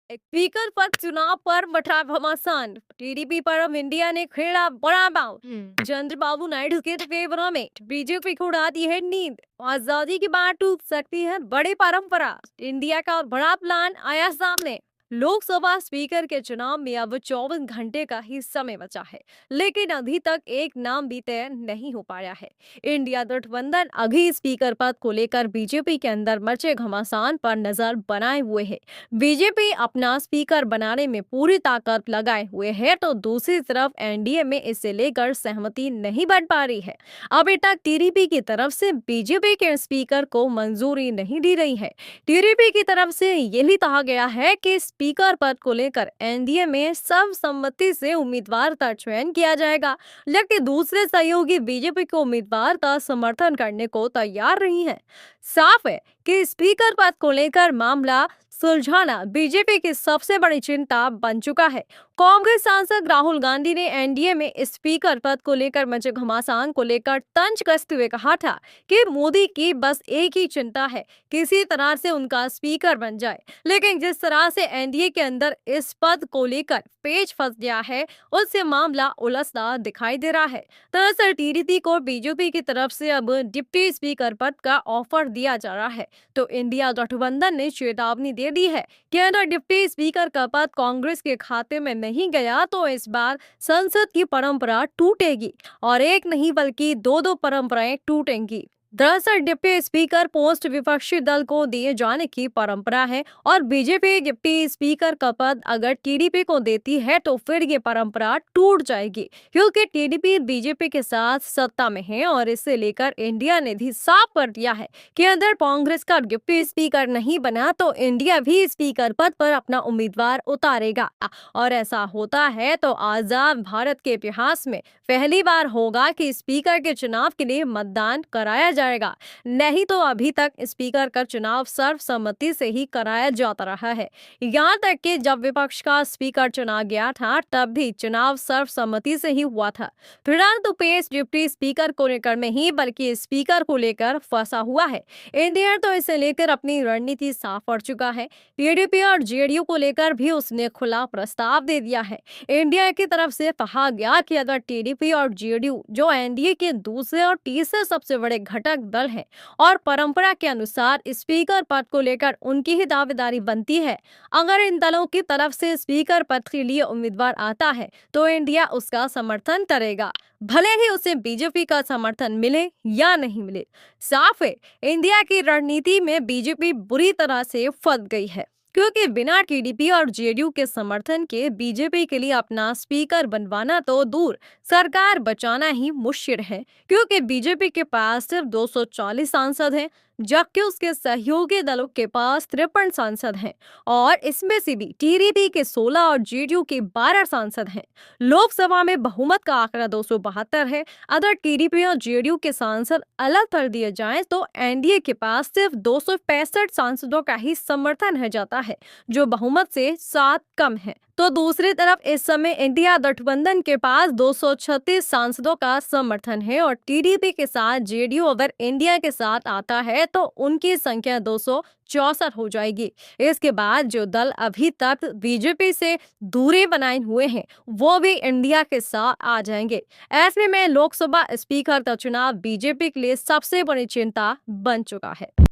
Speaker पद चुनाव पर मचा घमासान। टीडीपी पर अब इंडिया ने खेला बड़ा दांव। चंद्रबाबू नायडू के फेवर में बीजेपी को उड़ाती है नींद। आजादी की बात टूट सकती है बड़ी परंपरा। इंडिया का बड़ा प्लान आया सामने। लोकसभा स्पीकर के चुनाव में अब 24 घंटे का ही समय बचा है, लेकिन अभी तक एक नाम भी तय नहीं हो पाया है। इंडिया गठबंधन अभी स्पीकर पद को लेकर बीजेपी के अंदर मचे घमासान पर नजर बनाए हुए है। बीजेपी अपना स्पीकर बनाने में पूरी ताकत लगाए हुए है, तो दूसरी तरफ एनडीए में इसे लेकर सहमति नहीं बन पा रही है। अभी तक टीडीपी की तरफ से बीजेपी के स्पीकर को मंजूरी नहीं दी रही है। टीडीपी की तरफ से ये भी कहा गया है कि स्पीकर पद को लेकर एनडीए में सर्वसम्मति से उम्मीदवार का चयन किया जाएगा, जबकि दूसरे सहयोगी बीजेपी को उम्मीदवार का समर्थन करने को तैयार नहीं है। साफ है कि स्पीकर पद को लेकर मामला सुलझाना बीजेपी की सबसे बड़ी चिंता बन चुका है। कांग्रेस सांसद राहुल गांधी ने एनडीए में स्पीकर पद को लेकर मचे घमासान को लेकर तंज कसते हुए कहा था कि मोदी की बस एक ही चिंता है, किसी तरह से उनका स्पीकर बन जाए। लेकिन जिस तरह से एनडीए के अंदर इस पद को लेकर पेच फंस गया है, उससे मामला उलझता दिखाई दे रहा है। दरअसल टीडीपी को बीजेपी की तरफ से अब डिप्टी स्पीकर पद का ऑफर दिया जा रहा है, तो इंडिया गठबंधन ने चेतावनी दे दी है कि अगर डिप्टी स्पीकर का पद कांग्रेस के खाते में नहीं गया तो इस बार संसद की परंपरा टूटेगी, और एक नहीं बल्कि दो परंपराएं टूटेंगी। दरअसल डिप्टी स्पीकर पोस्ट विपक्षी दल को दिए जाने की परंपरा है, और बीजेपी डिप्टी स्पीकर का पद अगर टीडीपी को देती है तो फिर ये परंपरा टूट जाएगी, क्योंकि टीडीपी बीजेपी के साथ सत्ता में है। और इसे लेकर इंडिया ने भी साफ कर दिया है कि अगर कांग्रेस का डिप्टी स्पीकर नहीं बना तो इंडिया भी स्पीकर पद पर अपना उम्मीदवार उतारेगा। और ऐसा होता है तो आजाद भारत के इतिहास में पहली बार होगा कि स्पीकर के चुनाव के लिए मतदान कराया जाएगा। नहीं तो अभी तक स्पीकर का चुनाव सर्वसम्मति से ही कराया जाता रहा है। यहाँ तक कि जब विपक्ष का स्पीकर चुना गया था तब भी चुनाव सर्वसम्मति से ही हुआ था। फिलहाल तो पेश डिप्टी स्पीकर को लेकर नहीं बल्कि स्पीकर को लेकर फंसा हुआ है। इंडिया तो इसे लेकर अपनी रणनीति साफ कर चुका है। टीडीपी और जेडीयू को लेकर भी उसने खुला प्रस्ताव दे दिया है। इंडिया की तरफ से कहा गया कि अगर टीडीपी और जेडीयू जो एनडीए के दूसरे और तीसरे सबसे बड़े घटक दल हैं और परंपरा के अनुसार स्पीकर पद को लेकर उनकी ही दावेदारी बनती है, अगर इन दलों की तरफ से स्पीकर पद के लिए उम्मीदवार आता है तो इंडिया उसका समर्थन करेगा, भले ही उसे बीजेपी का समर्थन मिले या नहीं मिले। साफ है, इंडिया की रणनीति में बीजेपी बुरी तरह से फंस गई है, क्योंकि बिना टीडीपी और जेडीयू के समर्थन के बीजेपी के लिए अपना स्पीकर बनवाना तो दूर, सरकार बचाना ही मुश्किल है। क्योंकि बीजेपी के पास सिर्फ 240 सांसद हैं, जबकि उसके सहयोगी दलों के पास 53 सांसद हैं, और इसमें से भी टीडीपी के 16 और जेडीयू के 12 सांसद हैं। लोकसभा में बहुमत का आंकड़ा 272 है। अगर टीडीपी और जेडीयू के सांसद अलग कर दिए जाएं तो एनडीए के पास सिर्फ 265 सांसदों का ही समर्थन है जाता है, जो बहुमत से 7 कम है। तो दूसरी तरफ इस समय इंडिया गठबंधन के पास 236 सांसदों का समर्थन है, और टीडीपी के साथ जेडीयू अगर इंडिया के साथ आता है तो उनकी संख्या 264 हो जाएगी। इसके बाद जो दल अभी तक बीजेपी से दूरी बनाए हुए हैं वो भी इंडिया के साथ आ जाएंगे। ऐसे में लोकसभा स्पीकर का चुनाव बीजेपी के लिए सबसे बड़ी चिंता बन चुका है।